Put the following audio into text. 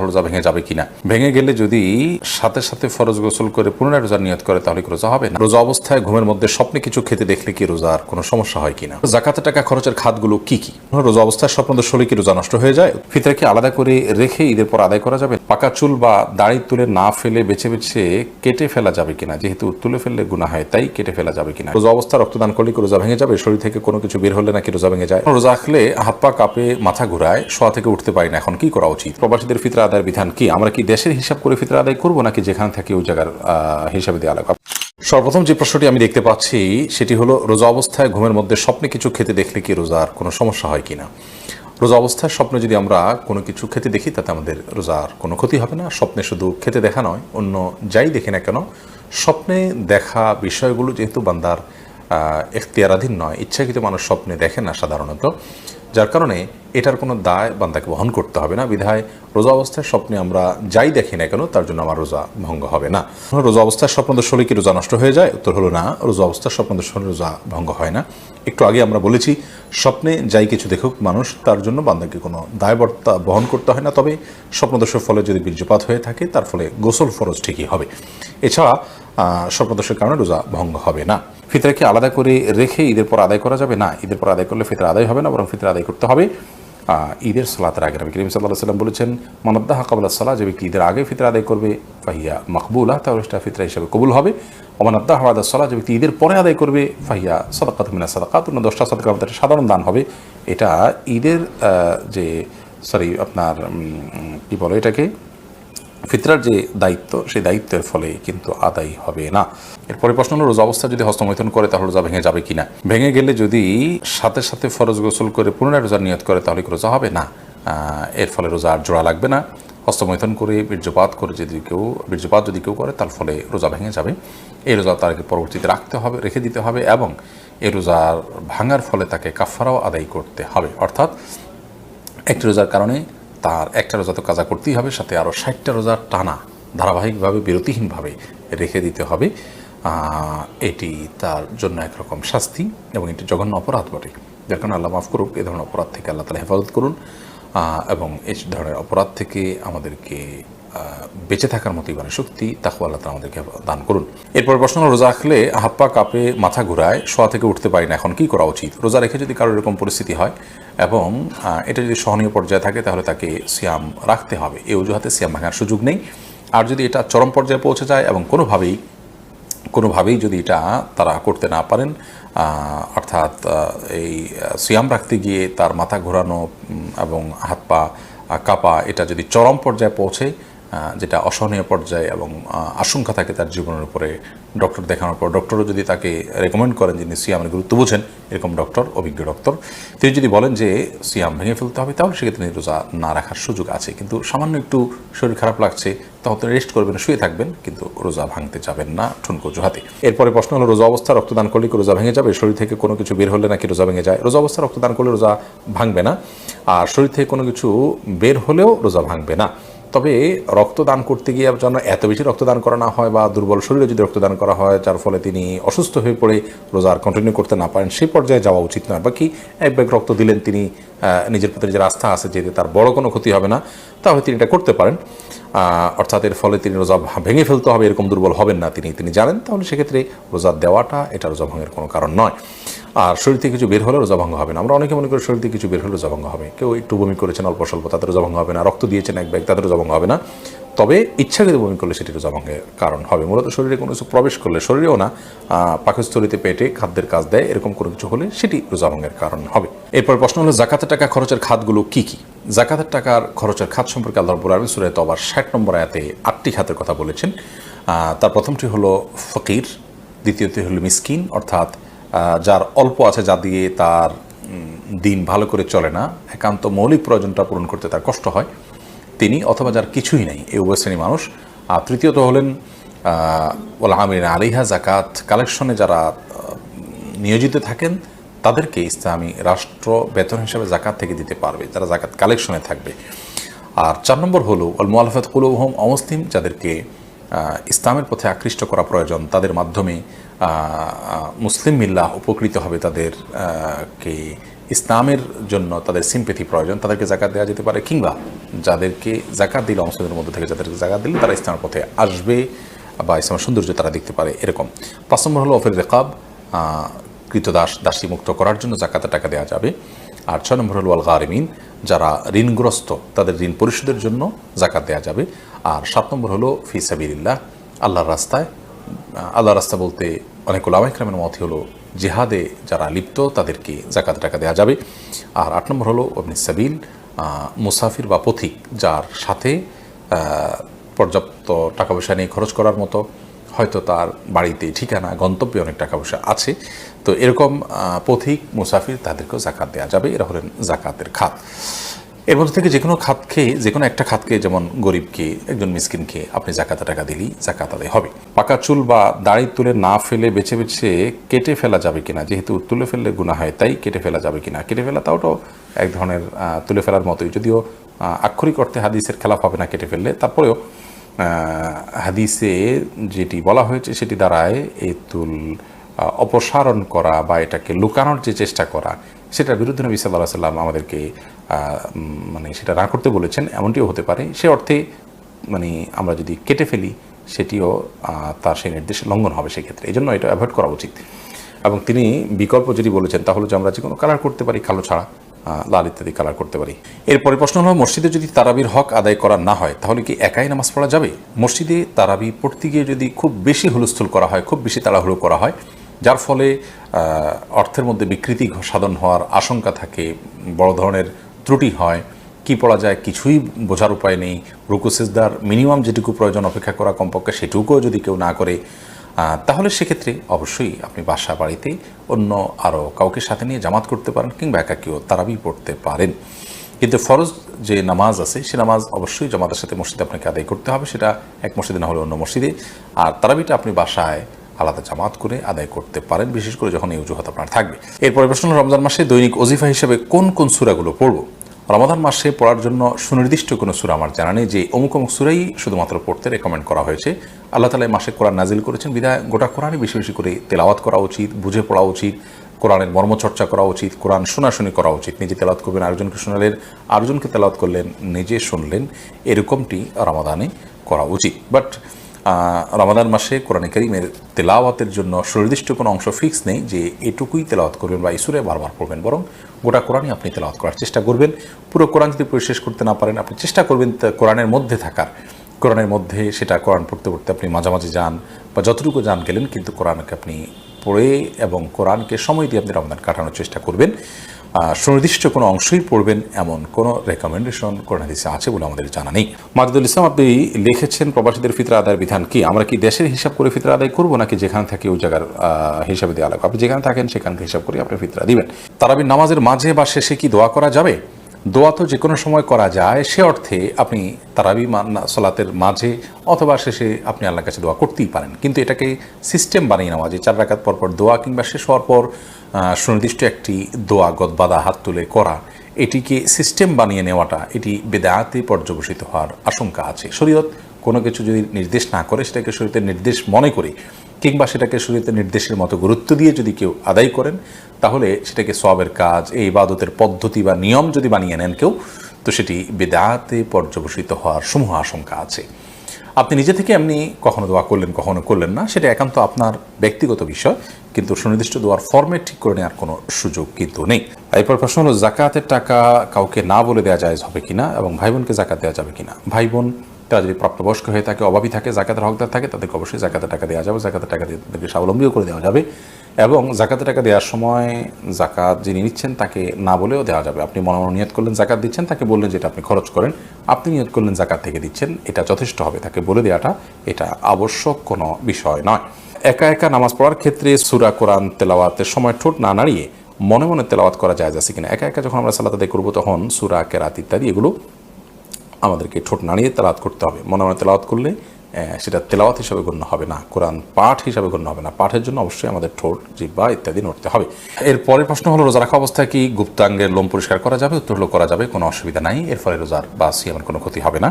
তাহলে রোজা ভেঙে যাবে কিনা। ভেঙে গেলে যদি সাথে সাথে ফরজ গোসল করে পুনরায় রোজার নিয়ত করে তাহলে কি রোজা হবে না। রোজা অবস্থায় ঘুমের মধ্যে স্বপ্নে কিছু খেতে দেখলে কি রোজার কোনো সমস্যা হয় কিনা। যাকাতের টাকা খরচের খাতগুলো কি কি। রোজা অবস্থায় স্বপ্নদোষ হলে কি রোজা নষ্ট হয়ে যায়। ফিতরা কি আলাদা করে রেখে ঈদের পর আদায় করা যাবে। পাকা চুল বা দাড়ি তুলে না ফেলে বেছে বেছে কেটে ফেলা যাবে কিনা, যেহেতু তুলে ফেললে গুনাহ হয় তাই কেটে ফেলা যাবে কিনা। রোজা অবস্থা রক্তদান করলে কি রোজা ভেঙে যাবে। শরীর থেকে কোনো কিছু বের হলে নাকি রোজা ভেঙে যায়। রোজা রাখলে হাত পা কাঁপে, মাথা ঘুরায়, শোয়া থেকে উঠতে পারি না, এখন কি করা উচিত। প্রবাসীদের ফিতরা আদায়ের বিধান কি। আমরা কি দেশের হিসাব করে ফিতরা আদায় করবো নাকি যেখানে থাকি ওই জায়গার হিসাবে দেওয়া লাগবে। সর্বপ্রথম যে প্রশ্নটি আমি দেখতে পাচ্ছি সেটি হলো রোজা অবস্থায় ঘুমের মধ্যে স্বপ্নে কিছু খেতে দেখলে কি রোজার কোনো সমস্যা হয় কিনা। রোজা অবস্থায় স্বপ্নে যদি আমরা কোনো কিছু খেতে দেখি তাতে আমাদের রোজার কোনো ক্ষতি হবে না। স্বপ্নে শুধু খেতে দেখা নয়, অন্য যাই দেখি না কেন স্বপ্নে দেখা বিষয়গুলো যেহেতু বান্দার এখতিয়ারাধীন নয়, ইচ্ছাকৃত মানুষ স্বপ্নে দেখে না সাধারণত, যার কারণে এটার কোনো দায় বান্দাকে বহন করতে হবে না। বিধায় রোজা অবস্থায় স্বপ্নে আমরা যাই দেখি না কেন তার জন্য আমার রোজা ভঙ্গ হবে না। রোজা অবস্থায় স্বপ্নদোষ হলে কি রোজা নষ্ট হয়ে যায়। উত্তর হলো না, রোজা অবস্থায় স্বপ্নদোষ হলে রোজা ভঙ্গ হয় না। একটু আগে আমরা বলেছি স্বপ্নে যাই কিছু দেখুক মানুষ তার জন্য বান্দাকে কোনো দায়বর্তা বহন করতে হয় না। তবে স্বপ্নদোষের ফলে যদি বীর্যপাত হয়ে থাকে তার ফলে গোসল ফরজ ঠিকই হবে। এছাড়া স্বপ্নদোষের কারণে রোজা ভঙ্গ হবে না। ফিতরা কি আলাদা করে রেখে ঈদের পর আদায় করা যাবে না। ঈদের পর আদায় করলে ফিতরা আদায় হবে না, বরং ফিতরা আদায় করতে হবে ঈদের সালাতের আগে। নবী করিম সাল্লাল্লাহু আলাইহি ওয়াসাল্লাম বলেছেন মানাদ্দাহা ক্বাবলা সালাহ, যে ব্যক্তি ঈদের আগে ফিতরা আদায় করবে ফাহিয়া মাকবুলা, তাহলে সেটা ফিতরা হিসেবে কবুল হবে। ওমানাদ্দাহা বাদা সালাহ, যে ব্যক্তি ঈদের পরে আদায় করবে ফাহিয়া সাদাকাতুম মিনাস সাদাকাত, 10টা সাদাকার মধ্যে সাধারণ দান হবে। এটা ঈদের আপনার কি বলে এটাকে ফিতরার যে দায়িত্ব সেই দায়িত্বের ফলে কিন্তু আদায় হবে না। এরপরে প্রশ্ন হলো রোজা অবস্থা যদি হস্তমৈথুন করে তাহলে রোজা ভেঙে যাবে কিনা। ভেঙে গেলে যদি সাথে সাথে ফরজ গোসল করে পুনরায় রোজার নিয়ত করে তাহলে কি রোজা হবে না। এর ফলে রোজা আর জোড়া লাগবে না। হস্তমৈথুন করে বীর্যপাত যদি কেউ করে তার ফলে রোজা ভেঙে যাবে। এই রোজা তাকে পরবর্তীতে রেখে দিতে হবে এবং এই রোজার ভাঙার ফলে তাকে কাফারাও আদায় করতে হবে। অর্থাৎ একটি রোজার কারণে তার একটা রোজা তো কাজা করতেই হবে, সাথে আরও 60টা রোজার টানা ধারাবাহিকভাবে বিরতিহীনভাবে রেখে দিতে হবে। এটি তার জন্য একরকম শাস্তি এবং এটি জঘন্য অপরাধ বটে, যার কারণে আল্লাহ মাফ করুক। এ ধরনের অপরাধ থেকে আল্লাহ তাআলা হেফাজত করুন এবং এই ধরনের অপরাধ থেকে আমাদেরকে বেঁচে থাকার মতো ইমানের শক্তি তাকওয়া আল্লাহ তাআলা আমাদেরকে দান করুন। এরপর প্রশ্ন হলো রোজা রাখলে হাত পা কাঁপে, মাথা ঘুরায়, শোয়া থেকে উঠতে পারি না, এখন কি করা উচিত। রোজা রেখে যদি কারোর এরকম পরিস্থিতি হয় এবং এটা যদি সহনীয় পর্যায়ে থাকে তাহলে তাকে সিয়াম রাখতে হবে। এই অজুহাতে সিয়াম ভাঙার সুযোগ নেই। আর যদি এটা চরম পর্যায়ে পৌঁছে যায় এবং কোনোভাবেই যদি এটা তারা করতে না পারেন, অর্থাৎ এই সিয়াম রাখতে গিয়ে তার মাথা ঘোরানো এবং হাত পা কাঁপা এটা যদি চরম পর্যায়ে পৌঁছে, যেটা অসহনীয় পর্যায়ে এবং আশঙ্কা থাকে তার জীবনের উপরে, ডক্টর দেখানোর পর ডক্টরও যদি তাকে রেকমেন্ড করেন যিনি সিয়ামের গুরুত্ব বুঝেন, এরকম ডক্টর, অভিজ্ঞ ডক্টর, তিনি যদি বলেন যে সিয়াম ভেঙে ফেলতে হবে তাহলে সেক্ষেত্রে রোজা না রাখার সুযোগ আছে। কিন্তু সামান্য একটু শরীর খারাপ লাগছে তখন তিনি রেস্ট করবেন, শুয়ে থাকবেন, কিন্তু রোজা ভাঙতে যাবেন না ঠুনকো অজুহাতে। এরপরে প্রশ্ন হলো রোজা অবস্থা রক্তদান করলে কি রোজা ভেঙে যাবে। শরীর থেকে কোনো কিছু বের হলে নাকি রোজা ভেঙে যায়। রোজা অবস্থা রক্তদান করলে রোজা ভাঙবে না, আর শরীর থেকে কোনো কিছু বের হলেও রোজা ভাঙবে না। তবে রক্তদান করতে গিয়ে যেন এত বেশি রক্তদান করা না হয় বা দুর্বল শরীরে যদি রক্তদান করা হয় যার ফলে তিনি অসুস্থ হয়ে পড়ে রোজা আর কন্টিনিউ করতে না পারেন, সেই পর্যায়ে যাওয়া উচিত নয়। বাকি এক ব্যাগ রক্ত দিলেন, তিনি নিজের প্রতি যে আস্থা আছে যে তার বড় কোনো ক্ষতি হবে না, তাহলে তিনি এটা করতে পারেন। অর্থাৎ এর ফলে তিনি রোজা ভেঙে ফেলতে হবে এরকম দুর্বল হবেন না তিনি জানেন, তাহলে সেক্ষেত্রে রোজা দেওয়াটা এটা রোজা ভঙ্গের কোনো কারণ নয়। আর শরীর থেকে কিছু বের হলে রোজা ভঙ্গ হবে না। আমরা অনেকে মনে করি শরীর থেকে কিছু বের হলে রোজা ভঙ্গ হবে। কেউ একটু বমি করেছেন অল্প স্বল্প, তাদের রোজা ভঙ্গ হবে না। রক্ত দিয়েছেন এক ব্যাগ, তাদের রোজা ভঙ্গ হবে না। তবে ইচ্ছাকৃত বমি করলে সেটি রোজা ভঙ্গের কারণ হবে। মূলত শরীরে কোনো কিছু প্রবেশ করলে, শরীরেও না, পাকস্থলীতে, পেটে খাদ্যের কাজ দেয়, এরকম কোনো কিছু হলে সেটি রোজা ভঙ্গের কারণ হবে। এরপর প্রশ্ন হলো যাকাতের টাকা খরচের খাতগুলো কি কি। যাকাতের টাকার খরচের খাত সম্পর্কে আল্লাহ রাব্বুল আলামিন সূরা তাওবার 60 নম্বর আয়াতে 8টি খাতের কথা বলেছেন। তার প্রথমটি হলো ফকির, দ্বিতীয়টি হলো মিসকিন, অর্থাৎ যার অল্প আছে, যা দিয়ে তার দিন ভালো করে চলে না, একান্ত মৌলিক প্রয়োজনটা পূরণ করতে তার কষ্ট হয়, তিনি, অথবা যার কিছুই নেই, এই উভয় শ্রেণী মানুষ। আর তৃতীয়ত হলেন ওয়াল আমিলিনা আলাইহা, জাকাত কালেকশনে যারা নিয়োজিত থাকেন তাদেরকে ইসলামী রাষ্ট্র বেতন হিসাবে জাকাত থেকে দিতে পারবে, যারা জাকাত কালেকশনে থাকবে। আর 4 নম্বর হলো ওয়াল মুআল্লাফাত কুলুবুহুম, অমুসলিম যাদেরকে ইসলামের পথে আকৃষ্ট করা প্রয়োজন, তাদের মাধ্যমে মুসলিম মিল্লাহ উপকৃত হবে, তাদেরকে ইসলামের জন্য তাদের সিম্পেথি প্রয়োজন, তাদেরকে জাকাত দেওয়া যেতে পারে, কিংবা যাদেরকে জাকাত দিলে অংশদের মধ্যে থেকে যাদেরকে জাকাত দিলে তারা ইসলামের পথে আসবে বা ইসলামের সৌন্দর্য তারা দেখতে পারে, এরকম। 5 নম্বর হলো অফের রেকাব, কৃতদাস দাসী মুক্ত করার জন্য জাকাতের টাকা দেওয়া যাবে। আর 6 নম্বর হলো আল গারিমিন, যারা ঋণগ্রস্ত তাদের ঋণ পরিশোধের জন্য জাকাত দেওয়া যাবে। আর 7 নম্বর হলো ফি সাবিলিল্লাহ, আল্লাহর রাস্তায়। আল্লাহর রাস্তা বলতে অনেক উলামা ইকরামের মত হলো জিহাদে যারা লিপ্ত তাদেরকে জাকাত টাকা দেওয়া যাবে। আর 8 নম্বর হলো ইবনে সাবিল, মুসাফির বা পথিক, যার সাথে পর্যাপ্ত টাকা পয়সা নিয়ে খরচ করার মতো, হয়তো তার বাড়িতে ঠিকানা গন্তব্যে অনেক টাকা পয়সা আছে, তো এরকম পথিক মুসাফির তাদেরকেও জাকাত দেওয়া যাবে। এরা হলেন জাকাতের খাত। এর মধ্যে থেকে যে কোনো খাতকে, যে কোনো একটা খাতকে, যেমন গরিবকে, একজন মিসকিনকে আপনি জাকাতে টাকা দিলেই জাকাত আদায় হবে। পাকা চুল বা দাড়ি তুলে না ফেলে বেছে বেছে কেটে ফেলা যাবে কিনা, যেহেতু তুলে ফেললে গুনাহ হয় তাই কেটে ফেলা যাবে কিনা। কেটে ফেলা তাওটাও এক ধরনের তুলে ফেলার মতোই, যদিও আক্ষরিক অর্থে হাদিসের খেলাফ হবে না কেটে ফেললে, তারপরেও হাদিসে যেটি বলা হয়েছে সেটি দ্বারায় এই তুল অপসারণ করা বা এটাকে লুকানোর যে চেষ্টা করা, সেটার বিরুদ্ধে নবী সাল্লাল্লাহু আলাইহি ওয়াসাল্লাম আমাদেরকে মানে সেটা না করতে বলেছেন, এমনটিও হতে পারে। সে অর্থে মানে আমরা যদি কেটে ফেলি সেটিও তার সেই নির্দেশ লঙ্ঘন হবে সেক্ষেত্রে, এই জন্য এটা অ্যাভয়েড করা উচিত। এবং তিনি বিকল্প যেটি বলেছেন তা হলো যে আমরা যে কোনো কালার করতে পারি, কালো ছাড়া লাল ইত্যাদি কালার করতে পারি। এরপরে প্রশ্ন হলো, মসজিদে যদি তারাবির হক আদায় করা না হয় তাহলে কি একাই নামাজ পড়া যাবে? মসজিদে তারাবি পড়তে গিয়ে যদি খুব বেশি হুলস্থুল করা হয়, খুব বেশি তাড়াহুড়ো করা হয়, যার ফলে অর্থের মধ্যে বিকৃতি সাধন হওয়ার আশঙ্কা থাকে, বড় ধরনের ত্রুটি হয়, কি পড়া যায় কিছুই বোঝার উপায় নেই, রুকু সিজদার মিনিমাম যেটুকু প্রয়োজন অপেক্ষা করা কমপক্ষে সেটুকুও যদি কেউ না করে, তাহলে সেক্ষেত্রে অবশ্যই আপনি বাসা বাড়িতে অন্য আরও কাউকে সাথে নিয়ে জামাত করতে পারেন, কিংবা একাকিও তারাবি পড়তে পারেন। কিন্তু ফরজ যে নামাজ আছে সে নামাজ অবশ্যই জামাতের সাথে মসজিদে আপনাকে আদায় করতে হবে, সেটা এক মসজিদে না হলে অন্য মসজিদে। আর তারাবিটা আপনি বাসায় আলাদা জামাত করে আদায় করতে পারেন, বিশেষ করে যখন এই অজুহাত আপনার থাকবে। এরপরে প্রশ্ন, রমজান মাসে দৈনিক ওজিফা হিসেবে কোন কোন সূরাগুলো পড়ব? রমাদান মাসে পড়ার জন্য সুনির্দিষ্ট কোনো সূরা আমার জানা নেই যে অমুক অমুক সূরাই শুধুমাত্র পড়তে রেকমেন্ড করা হয়েছে। আল্লাহ তাআলা মাসে কোরআন নাজিল করেছেন বিধায় গোটা কোরআনই বেশি বেশি করে তেলাওয়াত করা উচিত, বুঝে পড়া উচিত, কোরআনের মর্মচর্চা করা উচিত, কোরআন শোনাশুনি করা উচিত। নিজে তেলাওয়াত করবেন, আরেকজনকে শোনালেন, আরেকজনকে তেলাওয়াত করলেন, নিজে শুনলেন, এরকমটি রমাদানে করা উচিত। বাট রমাদান মাসে কোরআন কারীমের তেলাওয়াতের জন্য সুনির্দিষ্ট কোনো অংশ ফিক্স নেই যে এটুকুই তেলাওয়াত করবেন বা এই সূরা বারবার পড়বেন, বরং গোটা কোরআনই আপনি তেলাওয়াত করার চেষ্টা করবেন। পুরো কোরআন যদি পড়ে শেষ করতে না পারেন, আপনি চেষ্টা করবেন কোরআনের মধ্যে থাকার, কোরআনের মধ্যে সেটা কোরআন পড়তে পড়তে আপনি মাঝামাঝি যান বা যতটুকু যান গেলেন, কিন্তু কোরআনকে আপনি পড়ে এবং কোরআনকে সময় দিয়ে আপনি রমজান কাটানোর চেষ্টা করবেন। সুনির্দিষ্ট কোনো অংশই পড়বেন এমন কোনো রেকমেন্ডেশন কোরআন হাদিসে আছে বলে আমাদের জানা নেই। মাজিদুল ইসলাম আপনি লিখেছেন, প্রবাসীদের ফিতরা আদায়ের বিধান কি? আমরা কি দেশের হিসাব করে ফিতরা আদায় করব, নাকি যেখানে থাকি ওই জায়গার হিসাবে দেওয়া লাগবে? আপনি যেখানে থাকেন সেখানকে হিসাব করে আপনি ফিতরা দিবেন। তারাবির নামাজের মাঝে বা শেষে কি দোয়া করা যাবে? দোয়া তো যে কোনো সময় করা যায়, সে অর্থে আপনি তারাবি সালাতের মাঝে অথবা শেষে আপনি আল্লাহর কাছে দোয়া করতেই পারেন, কিন্তু এটাকে সিস্টেম বানিয়ে নেওয়া যে 4 রাকাত পর পর দোয়া, কিংবা শেষ হওয়ার পর সুনির্দিষ্ট একটি দোয়া গদবাদা হাত তুলে করা, এটিকে সিস্টেম বানিয়ে নেওয়াটা এটি বেদাতে পর্যবসিত হওয়ার আশঙ্কা আছে। শরীয়ত কোনো কিছু যদি নির্দেশ না করে, সেটাকে শরীয়তের নির্দেশ মনে করে, কিংবা সেটাকে শরীয়তের নির্দেশের মতো গুরুত্ব দিয়ে যদি কেউ আদায় করেন, তাহলে সেটাকে সওয়াবের কাজ, এই ইবাদতের পদ্ধতি বা নিয়ম যদি বানিয়ে নেন কেউ, তো সেটি বেদাতে পর্যবসিত হওয়ার সমূহ আশঙ্কা আছে। আপনি নিজে থেকে এমনি কখনো দোয়া করলেন, কখনো করলেন না, সেটা একান্ত আপনার ব্যক্তিগত বিষয়, কিন্তু সুনির্দিষ্ট দোয়ার ফরম্যাট ঠিক করে নেওয়ার কোনো সুযোগ কিন্তু নেই। এরপর প্রশ্ন হলো, জাকাতের টাকা কাউকে না বলে দেওয়া যায় হবে কিনা, এবং ভাই বোনকে জাকাত দেওয়া যাবে কিনা? ভাই বোন তারা যদি প্রাপ্তবয়স্ক হয়ে থাকে, অভাবী থাকে, জাকাতের হকদার থাকে, তাদেরকে অবশ্যই জাকাতের টাকা দেওয়া যাবে। জাকাতের টাকা দিয়ে তাদেরকে স্বাবলম্বীও করে দেওয়া যাবে, এবং জাকাতের টাকা দেওয়ার সময় জাকাত যিনি নিচ্ছেন তাকে না বলেও দেওয়া যাবে। আপনি মনে মনে নিয়ত করলেন জাকাত দিচ্ছেন, তাকে বললেন যেটা আপনি খরচ করেন, আপনি নিয়ত করলেন জাকাত থেকে দিচ্ছেন, এটা যথেষ্ট হবে। তাকে বলে দেওয়াটা এটা আবশ্যক কোনো বিষয় নয়। একা একা নামাজ পড়ার ক্ষেত্রে সূরা কোরআন তেলাওয়াতের সময় ঠোঁট না নাড়িয়ে মনে মনে তেলাওয়াত করা যায় আছে কিনা? একা একা যখন আমরা সালাত আদায় করবো, তখন সূরা, কেরাত ইত্যাদি এগুলো আমাদেরকে ঠোঁট নাড়িয়ে তেলাওয়াত করতে হবে। মনে মনে তেলাওয়াত করলে সেটা তেলাওয়াত হিসাবে গণ্য হবে না, কোরআন পাঠ হিসাবে গণ্য হবে না। পাঠের জন্য অবশ্যই আমাদের ঠোঁট, জিহ্বা ইত্যাদি নড়তে হবে। এর পরের প্রশ্ন হলো, রোজা রাখা অবস্থায় কি গুপ্তাঙ্গের লোম পরিষ্কার করা যাবে? উত্তর হলো করা যাবে, কোনো অসুবিধা নাই। এর ফলে রোজার বা সিয়ামের কোনো ক্ষতি হবে না।